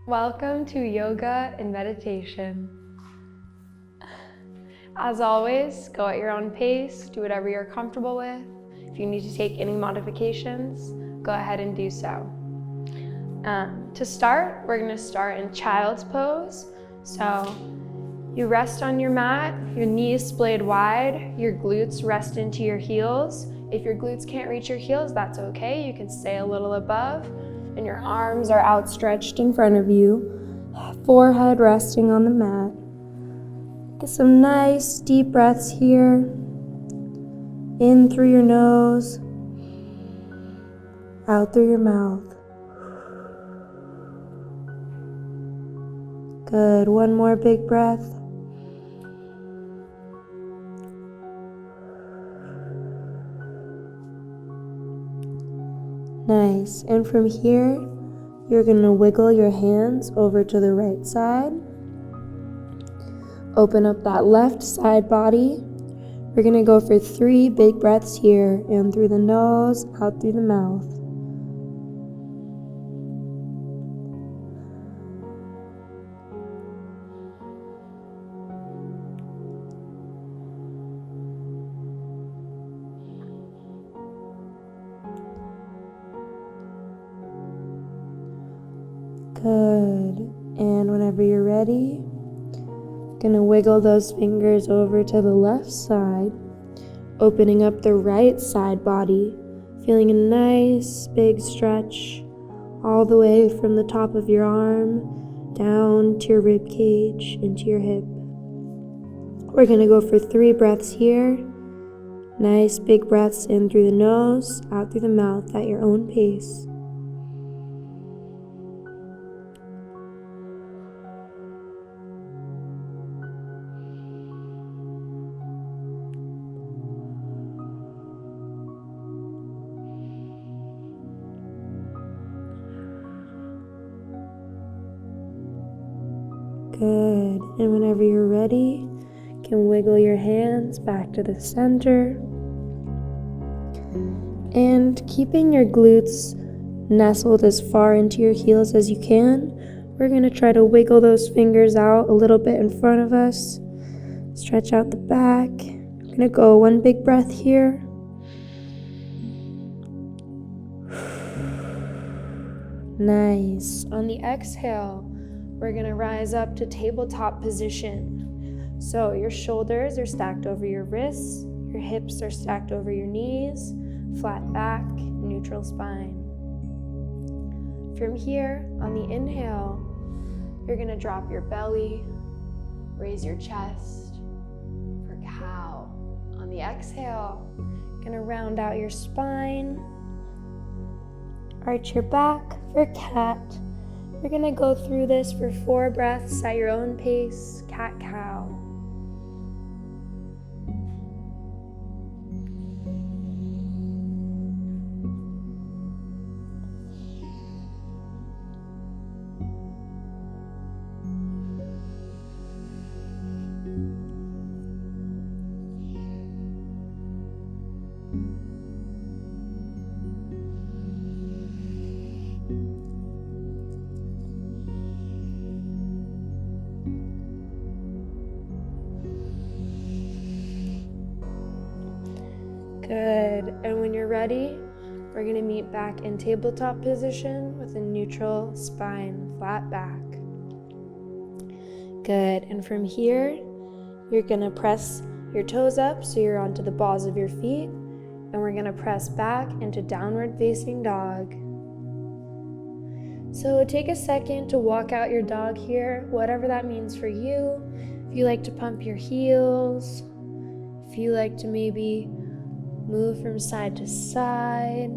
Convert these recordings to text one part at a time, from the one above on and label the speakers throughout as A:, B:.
A: Welcome to yoga and meditation. As always, go at your own pace, do whatever you're comfortable with. If you need to take any modifications, go ahead and do so. To start, we're going to start in child's pose. So you rest on your mat, your knees splayed wide, your glutes rest into your heels. If your glutes can't reach your heels, that's okay. You can stay a little above, and your arms are outstretched in front of you, forehead resting on the mat. Get some nice deep breaths here. In through your nose, out through your mouth. Good. One more big breath. Nice. And from here, you're going to wiggle your hands over to the right side. Open up that left side body. We're going to go for 3 big breaths here. In through the nose, out through the mouth. Good. And whenever you're ready, gonna wiggle those fingers over to the left side, opening up the right side body, feeling a nice big stretch all the way from the top of your arm down to your rib cage into your hip. We're gonna go for 3 breaths here. Nice big breaths in through the nose, out through the mouth at your own pace. Good. And whenever you're ready, you can wiggle your hands back to the center. And keeping your glutes nestled as far into your heels as you can, we're going to try to wiggle those fingers out a little bit in front of us. Stretch out the back. I'm going to go 1 big breath here. Nice. On the exhale, we're going to rise up to tabletop position. So your shoulders are stacked over your wrists, your hips are stacked over your knees, flat back, neutral spine. From here, on the inhale, you're going to drop your belly, raise your chest for cow. On the exhale, you're going to round out your spine, arch your back for cat. We're going to go through this for 4 breaths at your own pace, cat-cow. Good. And when you're ready, we're going to meet back in tabletop position with a neutral spine, flat back. Good. And from here, you're going to press your toes up so you're onto the balls of your feet. And we're going to press back into downward facing dog. So take a second to walk out your dog here, whatever that means for you. If you like to pump your heels, if you like to maybe move from side to side,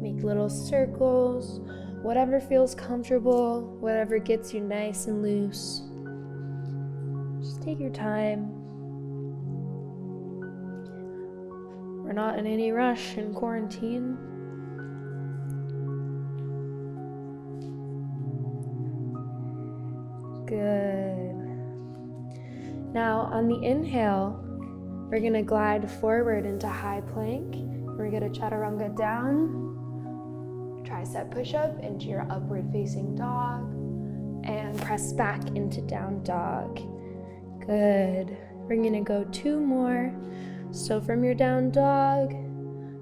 A: make little circles, whatever feels comfortable, whatever gets you nice and loose. Just take your time. We're not in any rush in quarantine. Good. Now on the inhale, we're going to glide forward into high plank. We're going to chaturanga down, tricep push-up into your upward facing dog, press back into down dog. Good. We're gonna go 2 more. So from your down dog,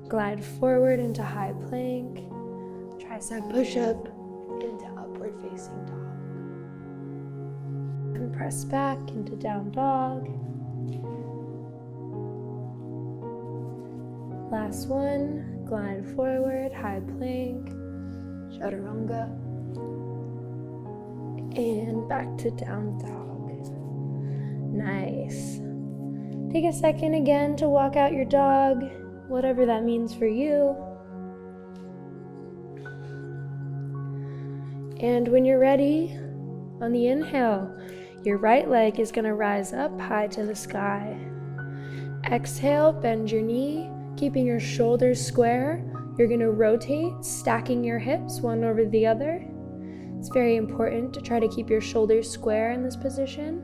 A: glide forward into high plank, tricep push-up into upward facing dog. And press back into down dog. Last one, glide forward, high plank, chaturanga, and back to down dog. Nice. Take a second again to walk out your dog, whatever that means for you. And when you're ready, on the inhale, your right leg is going to rise up high to the sky. Exhale, bend your knee, keeping your shoulders square. You're going to rotate, stacking your hips one over the other. It's very important to try to keep your shoulders square in this position,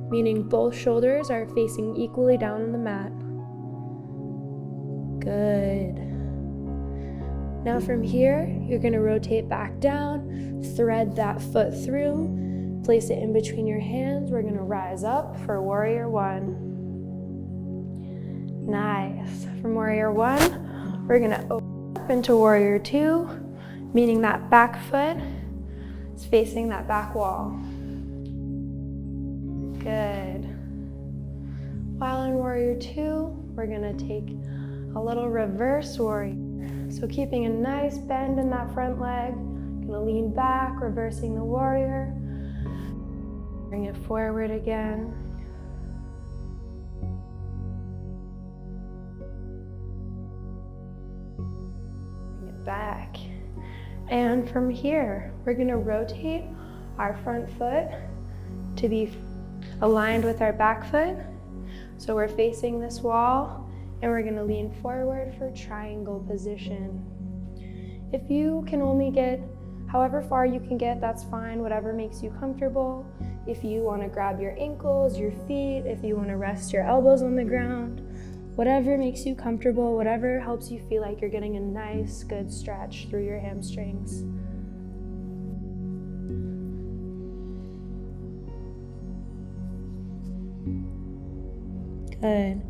A: meaning both shoulders are facing equally down on the mat. Good. Now from here, you're going to rotate back down, thread that foot through, place it in between your hands. We're going to rise up for Warrior One. Nice. From Warrior One, we're going to open up into Warrior Two, meaning that back foot is facing that back wall. Good. While in Warrior Two, we're going to take a little reverse warrior. So keeping a nice bend in that front leg, gonna lean back, reversing the warrior. Bring it forward again. Bring it back. And from here, we're gonna rotate our front foot to be aligned with our back foot. So we're facing this wall, and we're gonna lean forward for triangle position. If you can only get however far you can get, that's fine, whatever makes you comfortable. If you wanna grab your ankles, your feet, if you wanna rest your elbows on the ground, whatever makes you comfortable, whatever helps you feel like you're getting a nice, good stretch through your hamstrings. Good.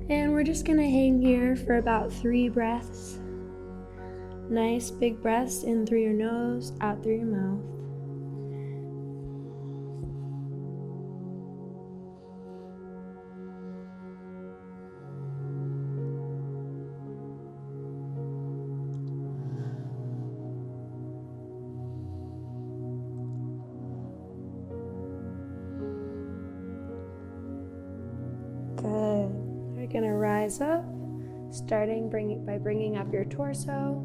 A: And we're just gonna hang here for about 3 breaths. Nice big breaths in through your nose, out through your mouth. Good. We're gonna rise up, starting by bringing up your torso,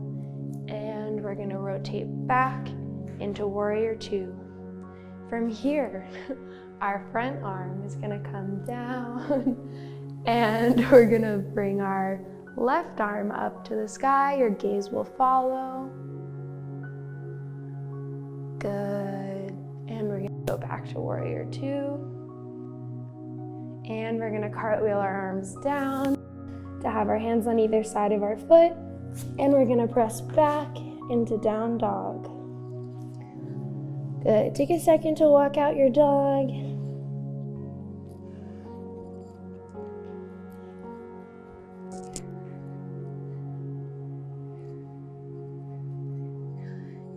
A: and we're gonna rotate back into Warrior Two. From here, our front arm is gonna come down, and we're gonna bring our left arm up to the sky. Your gaze will follow. Good. And we're gonna go back to Warrior Two. And we're gonna cartwheel our arms down to have our hands on either side of our foot. And we're gonna press back into down dog. Good. Take a second to walk out your dog.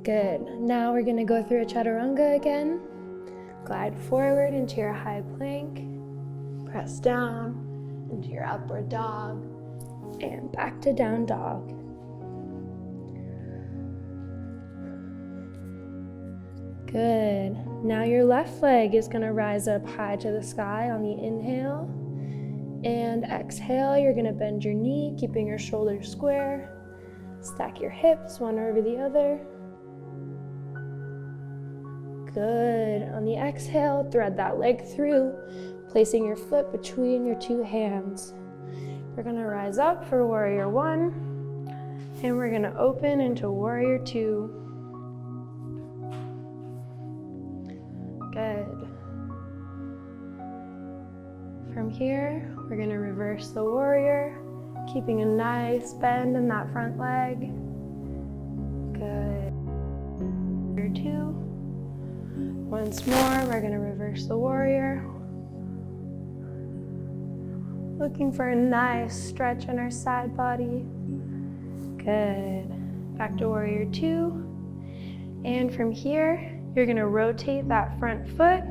A: Good. Now we're gonna go through a chaturanga again. Glide forward into your high plank. Press down into your upward dog and back to down dog. Good. Now your left leg is going to rise up high to the sky on the inhale. And exhale, you're going to bend your knee, keeping your shoulders square. Stack your hips one over the other. Good. On the exhale, thread that leg through, placing your foot between your 2 hands. We're gonna rise up for Warrior One, and we're gonna open into Warrior Two. Good. From here, we're gonna reverse the warrior, keeping a nice bend in that front leg. Good. Warrior Two. Once more, we're gonna reverse the warrior. Looking for a nice stretch in our side body. Good. Back to warrior 2. And from here, you're gonna rotate that front foot.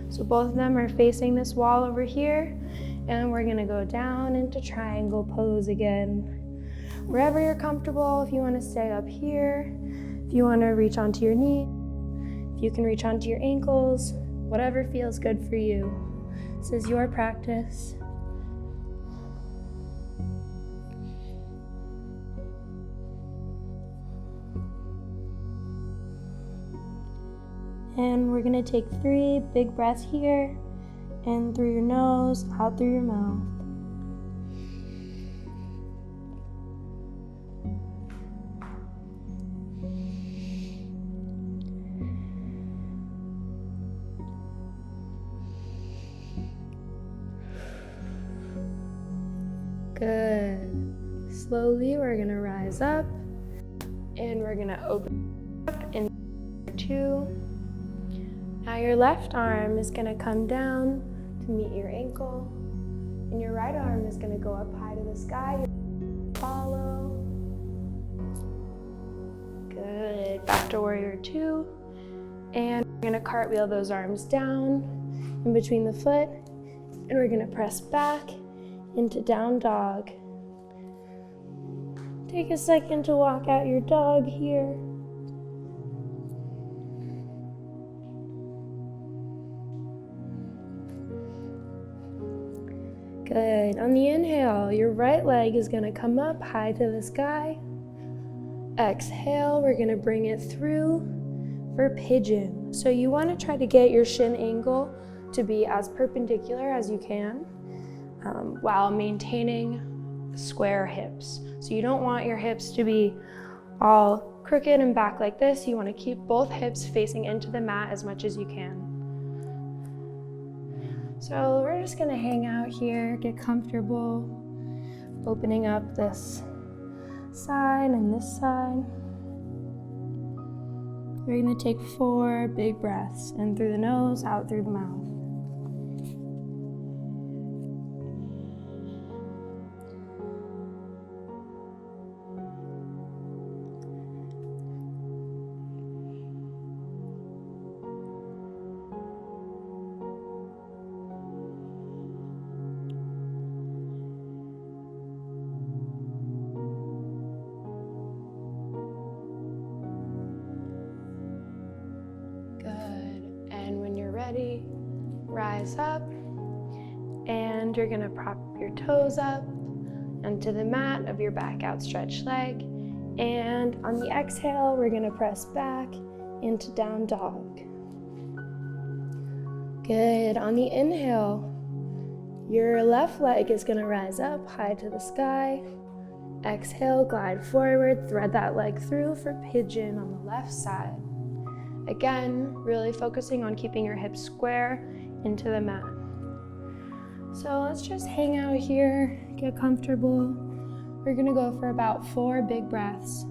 A: So both of them are facing this wall over here. And we're gonna go down into triangle pose again. Wherever you're comfortable, if you wanna stay up here, if you wanna reach onto your knee, if you can reach onto your ankles, whatever feels good for you. This is your practice. And we're gonna take 3 big breaths here, in through your nose, out through your mouth. Good. Slowly, we're gonna rise up, and we're gonna open up in 2. Now your left arm is going to come down to meet your ankle, and your right arm is going to go up high to the sky. Follow. Good. Back to warrior 2. And we're going to cartwheel those arms down in between the foot, and we're going to press back into down dog. Take a second to walk out your dog here. Good. On the inhale, your right leg is going to come up high to the sky. Exhale, we're going to bring it through for pigeon. So you want to try to get your shin angle to be as perpendicular as you can while maintaining square hips. So you don't want your hips to be all crooked and back like this. You want to keep both hips facing into the mat as much as you can. So we're just gonna hang out here, get comfortable, opening up this side and this side. We're gonna take 4 big breaths, in through the nose, out through the mouth. Ready, rise up, and you're gonna prop your toes up onto the mat of your back outstretched leg, and on the exhale we're gonna press back into down dog. Good. On the inhale, your left leg is gonna rise up high to the sky. Exhale, glide forward, thread that leg through for pigeon on the left side. Again, really focusing on keeping your hips square into the mat. So let's just hang out here, get comfortable. We're gonna go for about 4 big breaths.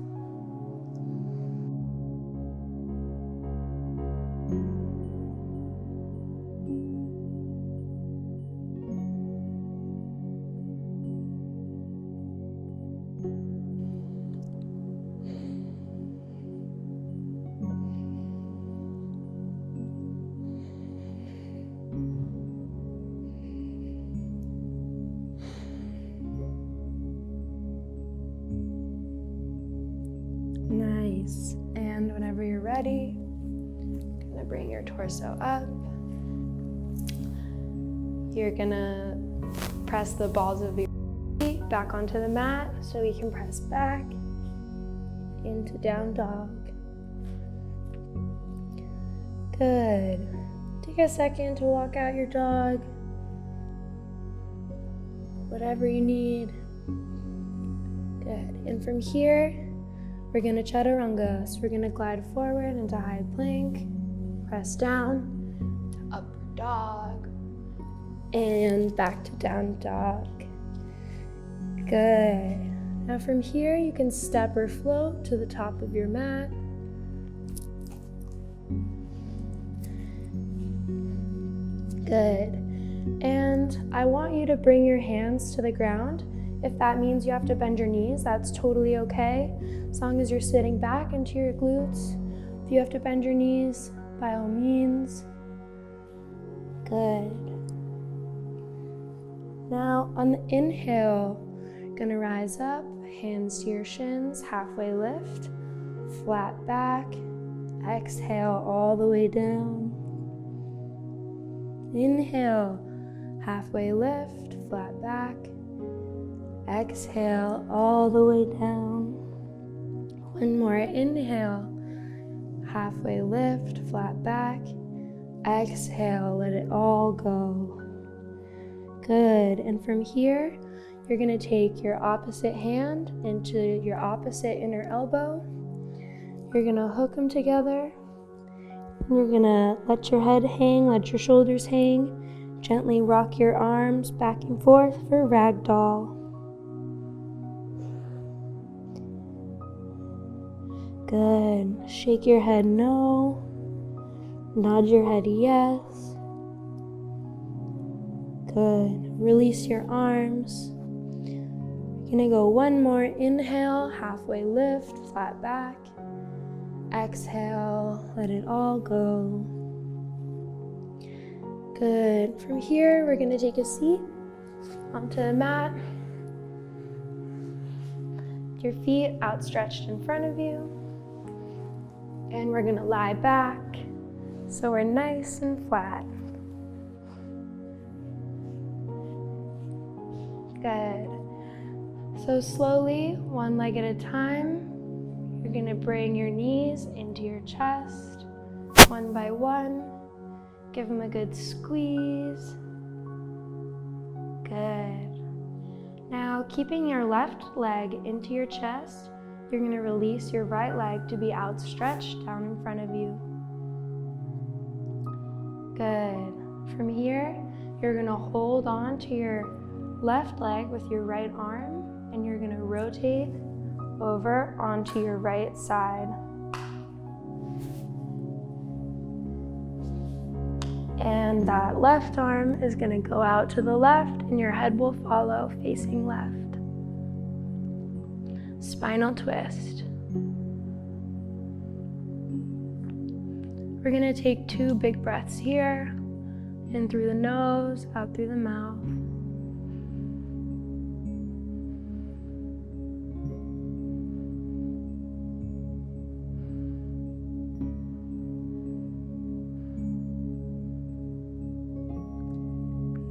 A: Nice. And whenever you're ready, gonna bring your torso up. You're gonna press the balls of your feet back onto the mat so we can press back into down dog. Good. Take a second to walk out your dog. Whatever you need. Good. And from here, we're gonna chaturanga. So we're gonna glide forward into high plank, press down to upward dog, and back to down dog. Good. Now from here, you can step or float to the top of your mat. Good. And I want you to bring your hands to the ground. If that means you have to bend your knees, that's totally okay, as long as you're sitting back into your glutes. If you have to bend your knees, by all means. Good. Now on the inhale, gonna rise up, hands to your shins, halfway lift, flat back. Exhale all the way down. Inhale, halfway lift, flat back. Exhale all the way down. One more inhale, halfway lift, flat back. Exhale, let it all go. Good, and from here, you're gonna take your opposite hand into your opposite inner elbow. You're gonna hook them together. You're gonna let your head hang, let your shoulders hang. Gently rock your arms back and forth for ragdoll. Good. Shake your head no. Nod your head yes. Good. Release your arms. You're gonna go one more inhale, halfway lift, flat back. Exhale, let it all go. Good. From here, we're gonna take a seat onto the mat. Your feet outstretched in front of you. And we're gonna lie back so we're nice and flat. Good. So slowly, one leg at a time, you're gonna bring your knees into your chest, one by one. Give them a good squeeze. Good. Now, keeping your left leg into your chest, you're gonna release your right leg to be outstretched down in front of you. Good. From here, you're gonna hold on to your left leg with your right arm, and you're gonna rotate over onto your right side. And that left arm is gonna go out to the left, and your head will follow facing left. Spinal twist. We're gonna take 2 big breaths here, in through the nose, out through the mouth.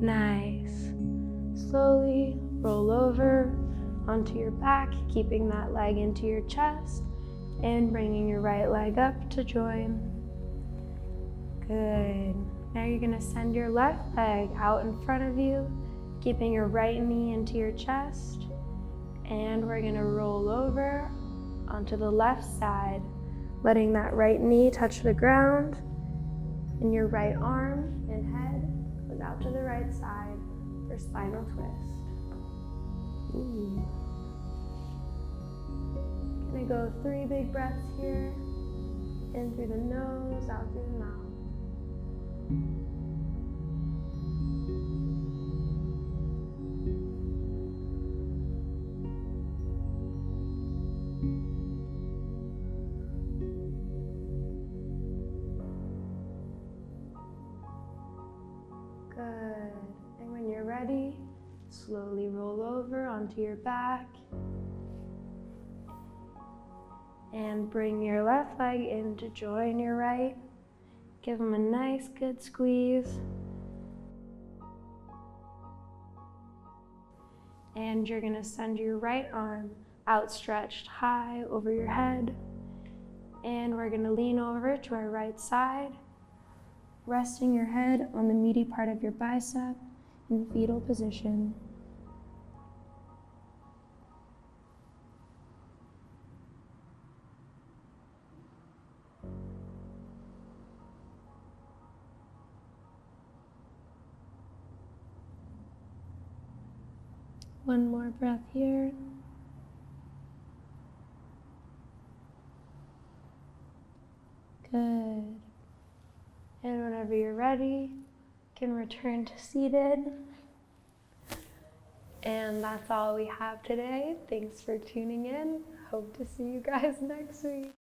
A: Nice. Slowly roll over onto your back, keeping that leg into your chest and bringing your right leg up to join. Good. Now you're gonna send your left leg out in front of you, keeping your right knee into your chest, and we're gonna roll over onto the left side, letting that right knee touch the ground, and your right arm and head goes out to the right side for spinal twist. Ooh. Gonna go 3 big breaths here, in through the nose, out through the mouth. Good. And when you're ready, slowly roll over onto your back and bring your left leg in to join your right. Give them a nice good squeeze. And you're gonna send your right arm outstretched high over your head. And we're gonna lean over to our right side, resting your head on the meaty part of your bicep in fetal position. One more breath here. Good. And whenever you're ready, can return to seated. And that's all we have today. Thanks for tuning in. Hope to see you guys next week.